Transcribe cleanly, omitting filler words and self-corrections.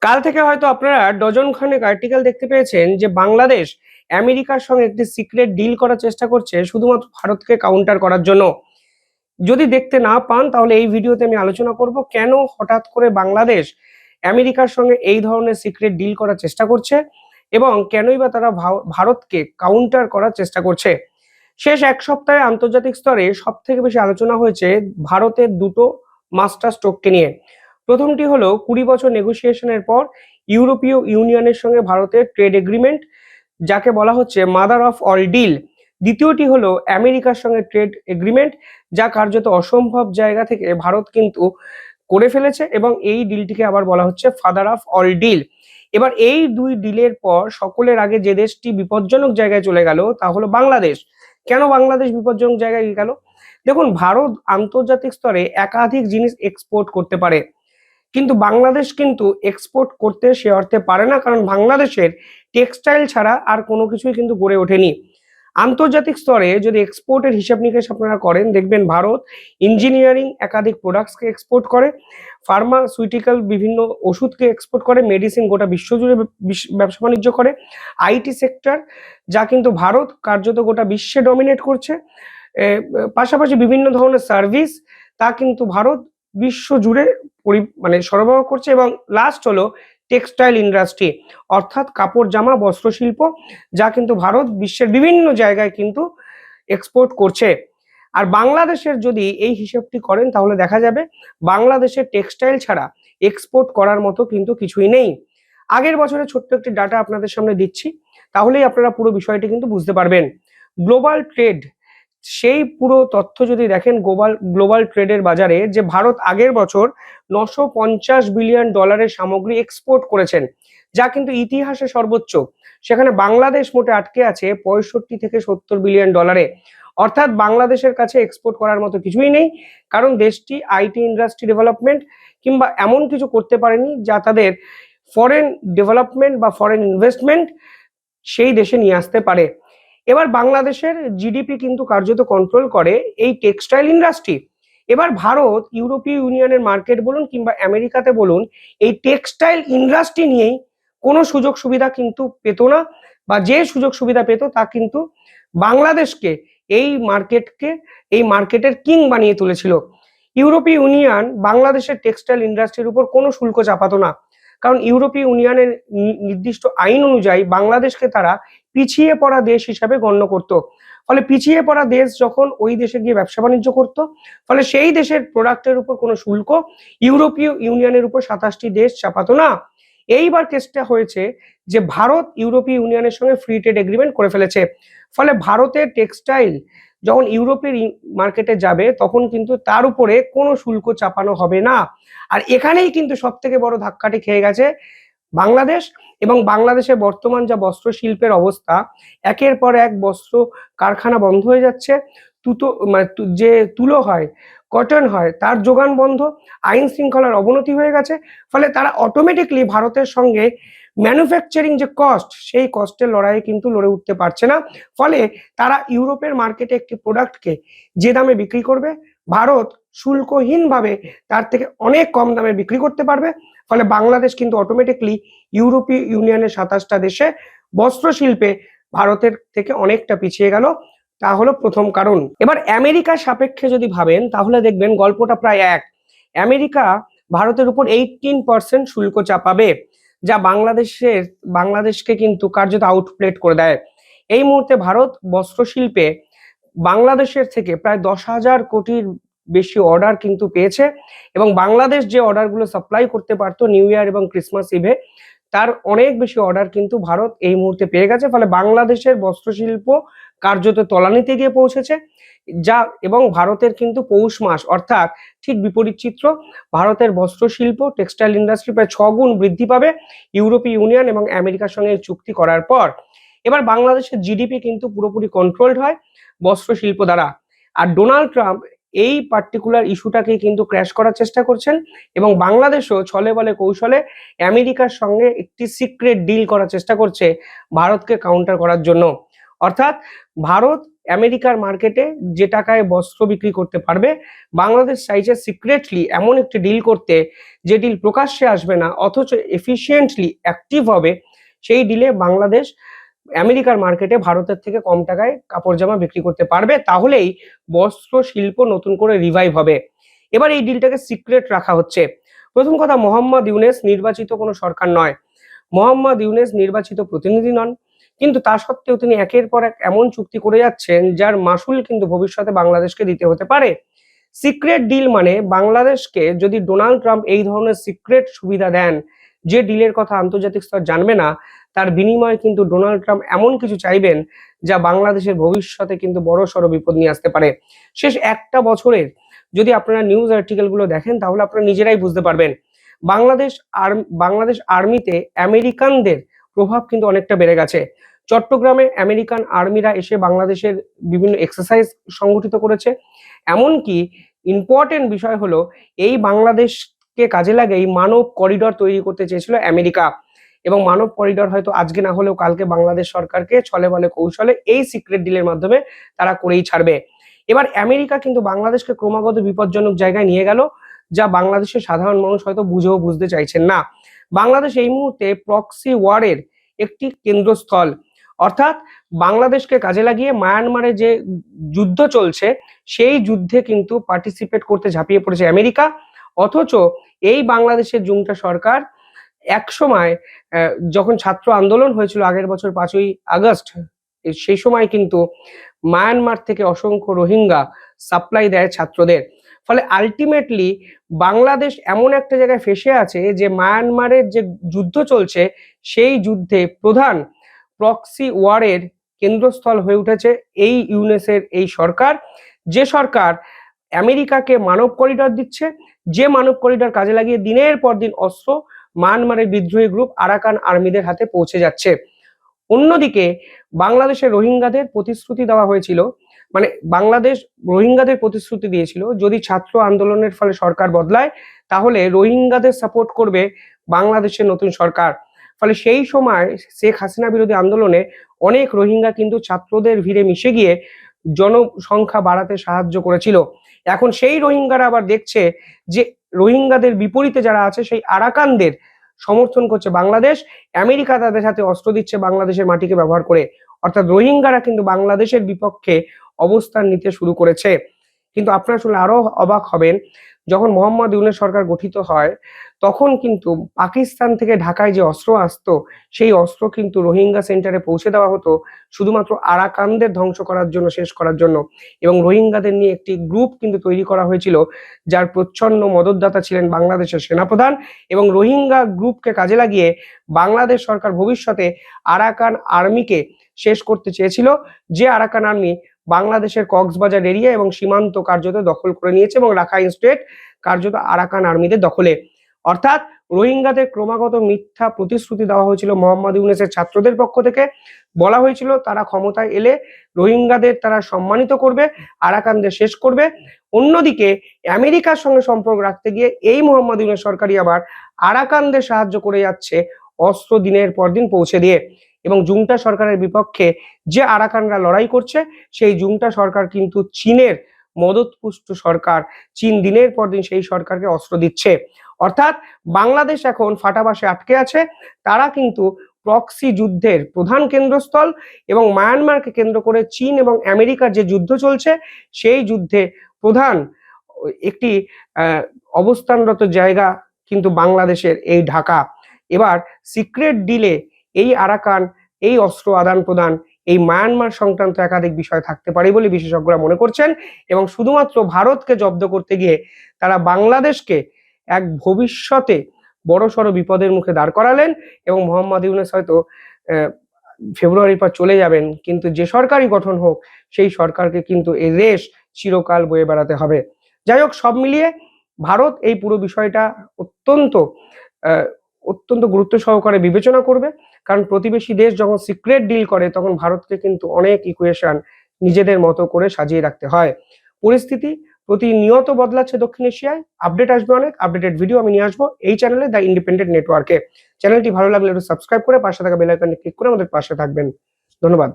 কাল থেকে হয়তো আপনারা ডজন খানেক আর্টিকেল দেখতে পেয়েছেন যে বাংলাদেশ আমেরিকার সঙ্গে একটি সিক্রেট ডিল করার চেষ্টা করছে শুধুমাত্র ভারতকে কাউন্টার করার জন্য। যদি দেখতে না পান তাহলে এই ভিডিওতে আমি আলোচনা করব কেন হঠাৎ করে বাংলাদেশ আমেরিকার সঙ্গে এই ধরনের সিক্রেট ডিল করার চেষ্টা করছে এবং কেনই বা তারা ভারতকে কাউন্টার করার চেষ্টা করছে। শেষ এক সপ্তাহে আন্তর্জাতিক স্তরে সব থেকে বেশি আলোচনা হয়েছে ভারতের দুটো মাস্টার স্ট্রোককে নিয়ে। প্রথমটি হলো 20 বছর নেগোসিয়েশনের পর ইউরোপীয় ইউনিয়নের সঙ্গে ভারতের ট্রেড এগ্রিমেন্ট, যাকে বলা হচ্ছে মাদার অফ অল ডিল। দ্বিতীয়টি হলো আমেরিকার সঙ্গে ট্রেড এগ্রিমেন্ট, যা কার্যত অসম্ভব জায়গা থেকে ভারত কিন্তু করে ফেলেছে এবং এই ডিলটিকে আবার বলা হচ্ছে ফাদার অফ অল ডিল। এবার এই দুই ডিলের পর সকলের আগে যে দেশটি বিপজ্জনক জায়গায় চলে গেল তা হলো বাংলাদেশ। কেন বাংলাদেশ বিপজ্জনক জায়গায় গেল? দেখুন, ভারত আন্তর্জাতিক স্তরে একাধিক জিনিস এক্সপোর্ট করতে পারে, কিন্তু বাংলাদেশ কিন্তু এক্সপোর্ট করতে সে অর্থে পারে না, কারণ বাংলাদেশের টেক্সটাইল ছাড়া আর কোনো কিছুই কিন্তু গড়ে ওঠেনি। আন্তর্জাতিক স্তরে যদি এক্সপোর্টের হিসাব নিকেশ আপনারা করেন, দেখবেন ভারত ইঞ্জিনিয়ারিং একাধিক প্রোডাক্টসকে এক্সপোর্ট করে, ফার্মাসিউটিক্যাল বিভিন্ন ওষুধকে এক্সপোর্ট করে, মেডিসিন গোটা বিশ্বজুড়ে ব্যবসা বাণিজ্য করে, আইটি সেক্টর যা কিন্তু ভারত কার্যত গোটা বিশ্বে ডমিনেট করছে, পাশাপাশি বিভিন্ন ধরনের সার্ভিস তা কিন্তু ভারত বিশ্ব জুড়ে সরবরাহ করছে, এবং লাস্ট হলো টেক্সটাইল ইন্ডাস্ট্রি অর্থাৎ কাপড় জামা বস্ত্র শিল্প, যা কিন্তু ভারত বিশ্বের বিভিন্ন জায়গায় কিন্তু এক্সপোর্ট করছে। আর বাংলাদেশের যদি এই হিসাবটি করেন তাহলে দেখা যাবে বাংলাদেশের টেক্সটাইল ছাড়া এক্সপোর্ট করার মতো কিন্তু কিছুই নেই। আগের বছরে ছোট্ট একটি ডাটা আপনাদের সামনে দিচ্ছি, তাহলেই আপনারা পুরো বিষয়টি কিন্তু বুঝতে পারবেন। গ্লোবাল ট্রেড, সেই পুরো তথ্য যদি দেখেন গ্লোবাল ট্রেডের বাজারে, যে ভারত আগের বছর 950 বিলিয়ন ডলারের সামগ্রী এক্সপোর্ট করেছেন, যা কিন্তু ইতিহাসে সর্বোচ্চ। সেখানে বাংলাদেশ মোটে আটকে আছে 65 থেকে 70 বিলিয়ন ডলারে। অর্থাৎ বাংলাদেশের কাছে এক্সপোর্ট করার মতো কিছুই নেই, কারণ দেশটি আইটি ইন্ডাস্ট্রি ডেভেলপমেন্ট কিংবা এমন কিছু করতে পারেনি যা তাদের ফরেন ডেভেলপমেন্ট বা ফরেন ইনভেস্টমেন্ট সেই দেশে নিয়ে আসতে পারে। এবার বাংলাদেশের জিডিপি কিন্তু কার্যত কন্ট্রোল করে এই টেক্সটাইল ইন্ডাস্ট্রি। এবার ভারত ইউরোপীয় ইউনিয়নের মার্কেট বলুন কিংবা আমেরিকাতে বলুন, এই টেক্সটাইল ইন্ডাস্ট্রি নিয়েই কোনো সুযোগ সুবিধা কিন্তু পেত না, বা যে সুযোগ সুবিধা পেত তা কিন্তু বাংলাদেশকে এই মার্কেটের কিং বানিয়ে তুলেছিল। ইউরোপীয় ইউনিয়ন বাংলাদেশের টেক্সটাইল ইন্ডাস্ট্রির উপর কোনো শুল্ক চাপাতো না, কারণ ইউরোপীয় ইউনিয়নের নির্দিষ্ট আইন অনুযায়ী বাংলাদেশকে তারা পিছিয়ে পড়া দেশ হিসাবে গণ্য করত। ফলে পিছিয়ে পড়া দেশ যখন ওই দেশে গিয়ে ব্যবসা বাণিজ্য করত, ফলে সেই দেশের প্রোডাক্টের উপর কোনো শুল্ক ইউরোপীয় ইউনিয়নের উপর 27টি দেশ চাপাতো না। এইবার কেসটা হয়েছে যে ভারত ইউরোপীয় ইউনিয়নের সঙ্গে ফ্রি ট্রেড এগ্রিমেন্ট করে ফেলেছে। ফলে ভারতের টেক্সটাইল যখন ইউরোপের মার্কেটে যাবে তখন কিন্তু তার উপরে কোনো শুল্ক চাপানো হবে না। আর এখানেই কিন্তু সব থেকে বড় ধাক্কাটি খেয়ে গেছে বাংলাদেশ, এবং বাংলাদেশের বর্তমান যা বস্ত্র শিল্পের অবস্থা, একের পর এক বস্ত্র কারখানা বন্ধ হয়ে যাচ্ছে। যে তুলো হয়, কটন হয়, তার যোগান বন্ধ, আইন শৃঙ্খলার অবনতি হয়ে গেছে। ফলে তারা অটোমেটিকলি ভারতের সঙ্গে ম্যানুফ্যাকচারিং যে কস্ট, সেই কস্টের লড়াইয়ে কিন্তু লড়ে উঠতে পারছে না। ফলে তারা ইউরোপের মার্কেটে একটি প্রোডাক্টকে যে দামে বিক্রি করবে, ভারত শুল্কহীনভাবে তার থেকে অনেক কম দামে বিক্রি করতে পারবে। ফলে বাংলাদেশ কিন্তু অটোমেটিকলি ইউরোপীয় ইউনিয়নের 27টা দেশে বস্ত্র শিল্পে ভারতের থেকে অনেকটা পিছিয়ে গেল। তা হলো প্রথম কারণ। এবার আমেরিকার সাপেক্ষে যদি ভাবেন তাহলে দেখবেন গল্পটা প্রায় এক। আমেরিকা ভারতের উপর 18% শুল্ক চাপাবে, যা বাংলাদেশকে কিন্তু কার্যত আউটপ্লেট করে দেয়। এই মুহূর্তে ভারত বস্ত্র শিল্পে বাংলাদেশের থেকে প্রায় 10,000 কোটির বেশি অর্ডার কিন্তু পেয়েছে, এবং বাংলাদেশ যে অর্ডারগুলো সাপ্লাই করতে পারতো নিউ ইয়ার এবং ক্রিসমাস ইভে, তার অনেক বেশি অর্ডার কিন্তু ভারত এই মুহূর্তে পেয়ে গেছে। ফলে বাংলাদেশের বস্ত্রশিল্প কার্যত তলানিতে গিয়ে পৌঁছেছে, যা এবং ভারতের কিন্তু পৌষ মাস অর্থাৎ ঠিক বিপরীত চিত্র। ভারতের বস্ত্রশিল্প টেক্সটাইল ইন্ডাস্ট্রি প্রায় 6 গুণ বৃদ্ধি পাবে ইউরোপীয় ইউনিয়ন এবং আমেরিকার সঙ্গে চুক্তি করার পর। এবার বাংলাদেশের জিডিপি কিন্তু পুরোপুরি কন্ট্রোলড হয় বস্ত্র শিল্প দ্বারা। আর ডোনাল্ড ট্রাম্প এই পার্টিকুলার ইস্যুটাকে কিন্তু ক্র্যাশ করার চেষ্টা করছেন, এবং বাংলাদেশও ছলে বলে কৌশলে আমেরিকার সঙ্গে একটি সিক্রেট ডিল করার চেষ্টা করছে ভারতকে কাউন্টার করার জন্য। অর্থাৎ ভারত আমেরিকার মার্কেটে যে টাকায় বস্ত্র বিক্রি করতে পারবে, বাংলাদেশ চাইছে সিক্রেটলি এমন একটি ডিল করতে যে ডিল প্রকাশ্যে আসবে না অথচ এফিসিয়েন্টলি অ্যাক্টিভ হবে। সেই ডিলে বাংলাদেশ আমেরিকার মার্কেটে ভারতের থেকে কম টাকায় কাপড় জামা বিক্রি করতে পারবে, তাহলেই বস্ত্র শিল্প নতুন করে রিভাইভ হবে। এবার এই ডিলটাকে সিক্রেট রাখা হচ্ছে। প্রথম কথা, মোহাম্মদ ইউনূস নির্বাচিত কোনো সরকার নয়, মোহাম্মদ ইউনূস নির্বাচিত প্রতিনিধি নন, কিন্তু তা সত্ত্বেও তিনি একের পর এক এমন চুক্তি করে যাচ্ছেন যার মাসুল কিন্তু ভবিষ্যতে বাংলাদেশকে দিতে হতে পারে। সিক্রেট ডিল মানে বাংলাদেশকে যদি ডোনাল্ড ট্রাম্প এই ধরনের সিক্রেট সুবিধা দেন যে ডিলের কথা আন্তর্জাতিক স্তর জানবে না, তার বিনিময়ে কিন্তু ডোনাল্ড ট্রাম্প এমন কিছু চাইবেন যা বাংলাদেশের ভবিষ্যতে কিন্তু বড়সড় বিপদ নিয়ে আসতে পারে। শেষ একটা বছরের যদি আপনারা নিউজ আর্টিকেলগুলো দেখেন তাহলে আপনারা নিজেরাই বুঝতে পারবেন বাংলাদেশ আর্মিতে আমেরিকানদের প্রভাব কিন্তু অনেকটা বেড়ে গেছে। চট্টগ্রামে আমেরিকান আর্মিরা এসে বাংলাদেশের বিভিন্ন এক্সারসাইজ সংগঠিত করেছে। এমনকি ইম্পর্টেন্ট বিষয় হলো এই বাংলাদেশকে কাজে লাগিয়ে মানব করিডর তৈরি করতে চেয়েছিল আমেরিকা, এবং মানব করিডর হয়তো আজকে না হলেও কালকে বাংলাদেশ সরকারকে ছলে বলে কৌশলে এই সিক্রেট ডিলের মাধ্যমে তারা করেই ছাড়বে। এবার আমেরিকা কিন্তু বাংলাদেশকে ক্রমাগত বিপজ্জনক জায়গায় নিয়ে গেল, যা বাংলাদেশের সাধারণ মানুষ হয়তো বুঝেও বুঝতে চাইছেন না। বাংলাদেশ এই মুহূর্তে প্রক্সি ওয়ারের একটি কেন্দ্রস্থল, অর্থাৎ বাংলাদেশকে কাজে লাগিয়ে মায়ানমারে যে যুদ্ধ চলছে সেই যুদ্ধে কিন্তু পার্টিসিপেট করতে ঝাঁপিয়ে পড়েছে আমেরিকা। অথচ এই বাংলাদেশের জুমটা সরকার একসময় যখন ছাত্র আন্দোলন হয়েছিল আগের বছর 5ই আগস্ট, সেই সময় কিন্তু মায়ানমার থেকে অসংখ্য রোহিঙ্গা সাপ্লাই দেয় ছাত্রদের। ফলে আলটিমেটলি বাংলাদেশ এমন একটা জায়গায় ফেসে আছে যে মায়ানমারের যে যুদ্ধ চলছে সেই যুদ্ধে প্রধান প্রক্সি ওয়ারের কেন্দ্রস্থল হয়ে উঠেছে এই ইউনেসের এই সরকার, যে সরকার আমেরিকাকে মানব করিডর দিচ্ছে, যে মানব করিডর কাজে লাগিয়ে দিনের পর দিন অস্ত্র মায়ানমারের বিদ্রোহী গ্রুপ আরাকান আর্মিদের হাতে পৌঁছে যাচ্ছে। অন্যদিকে বাংলাদেশের রোহিঙ্গাদের প্রতিশ্রুতি দেওয়া হয়েছিল, মানে বাংলাদেশ রোহিঙ্গাদের প্রতিশ্রুতি দিয়েছিল যদি ছাত্র আন্দোলনের ফলে সরকার বদলায় তাহলে রোহিঙ্গাদের সাপোর্ট করবে বাংলাদেশের নতুন সরকার। ফলে সেই সময় শেখ হাসিনা বিরোধী আন্দোলনে অনেক রোহিঙ্গা কিন্তু ছাত্রদের ভিড়ে মিশে গিয়ে জনসংখ্যা বাড়াতে সাহায্য করেছিল। এখন সেই রোহিঙ্গারা আবার দেখছে যে রোহিঙ্গাদের বিপরীতে যারা আছে সেই আরাকানদের সমর্থন করছে বাংলাদেশ, আমেরিকা তাদের সাথে অস্ত্র দিচ্ছে বাংলাদেশের মাটিকে ব্যবহার করে। অর্থাৎ রোহিঙ্গারা কিন্তু বাংলাদেশের বিপক্ষে অবস্থান নিতে শুরু করেছে। কিন্তু আপনারা শুনলে আরো অবাক হবেন, যখন মোহাম্মদ ইউনূস সরকার গঠিত হয় তখন কিন্তু পাকিস্তান থেকে ঢাকায় যে অস্ত্র আসতো সেই অস্ত্র কিন্তু রোহিঙ্গা সেন্টারে পৌঁছে দেওয়া হতো শুধুমাত্র আরাকানদের ধ্বংস করার জন্য, শেষ করার জন্য। এবং রোহিঙ্গাদের নিয়ে একটি গ্রুপ কিন্তু তৈরি করা হয়েছিল যার প্রচ্ছন্ন মদতদাতা ছিলেন বাংলাদেশের সেনাপ্রধান, এবং রোহিঙ্গা গ্রুপকে কাজে লাগিয়ে বাংলাদেশ সরকার ভবিষ্যতে আরাকান আর্মিকে শেষ করতে চেয়েছিল, যে আরাকান আর্মি বাংলাদেশের কক্সবাজার এরিয়া এবং সীমান্ত কার্যত দখল করে নিয়েছে এবং রাখাইন স্টেট কার্যত আরাকান আর্মিদের দখলে। অর্থাৎ রোহিঙ্গাদের ক্রমাগত মিথ্যা প্রতিশ্রুতি দেওয়া হয়েছিল মোহাম্মদ ইউনূসের ছাত্রদের পক্ষ থেকে। বলা হয়েছিল তারা ক্ষমতায় এলে রোহিঙ্গাদের তারা সম্মানিত করবে, আরাকানদের শেষ করবে। অন্যদিকে আমেরিকার সঙ্গে সম্পর্ক রাখতে গিয়ে এই মোহাম্মদ ইউনূস সরকারই আবার আরাকানদের সাহায্য করে যাচ্ছে অস্ত্র দিনের পর দিন পৌঁছে দিয়ে। এবং জুংটা সরকারের বিপক্ষে যে আরাকানরা লড়াই করছে সেই জুংটা সরকার কিন্তু চীনের মদতপুষ্ট সরকার, চীন দিনের পর দিন সেই সরকারকে অস্ত্র দিচ্ছে। অর্থাৎ বাংলাদেশ এখন ফাটাবাসে আটকে আছে, তারা কিন্তু প্রক্সি যুদ্ধের প্রধান কেন্দ্রস্থল, এবং মায়ানমারকে কেন্দ্র করে চীন এবং আমেরিকার যে যুদ্ধ চলছে সেই যুদ্ধে প্রধান একটি অবস্থানরত জায়গা কিন্তু বাংলাদেশের এই ঢাকা। এবার সিক্রেট ডিলে এই আরাকান, এই অস্ত্র আদান প্রদান, এই মায়ানমার সংক্রান্ত একাধিক বিষয় থাকতে পারে বলে বিশেষজ্ঞরা মনে করছেন, এবং শুধুমাত্র ভারতকে জব্দ করতে গিয়ে তারা বাংলাদেশকে এক ভবিষ্যতে বড়সড় বিপদের মুখে দাঁড় করালেন। এবং মোহাম্মদ ইউনূস হয়তো ফেব্রুয়ারির পর চলে যাবেন, কিন্তু যে সরকারই গঠন হোক সেই সরকারকে কিন্তু এই রেশ চিরকাল বয়ে বেড়াতে হবে। যাই হোক, সব মিলিয়ে ভারত এই পুরো বিষয়টা অত্যন্ত গুরুত্ব সহকারে বিবেচনা করবে, কারণ প্রতিবেশী দেশ যখন সিক্রেট ডিল করে তখন ভারতকে কিন্তু অনেক ইকুয়েশন নিজেদের মতো করে সাজিয়ে রাখতে হয়। পরিস্থিতি প্রতিনিয়ত বদলাচ্ছে দক্ষিণ এশিয়ায়, আপডেট আসবে অনেক, আপডেটেড ভিডিও আমি নিয়ে আসবো এই চ্যানেলে, দ্য ইন্ডিপেন্ডেন্ট নেটওয়ার্কে। চ্যানেলটি ভালো লাগলে একটু সাবস্ক্রাইব করে পাশে থাকা বেল আইকনে ক্লিক করে আমাদের পাশে থাকবেন। ধন্যবাদ।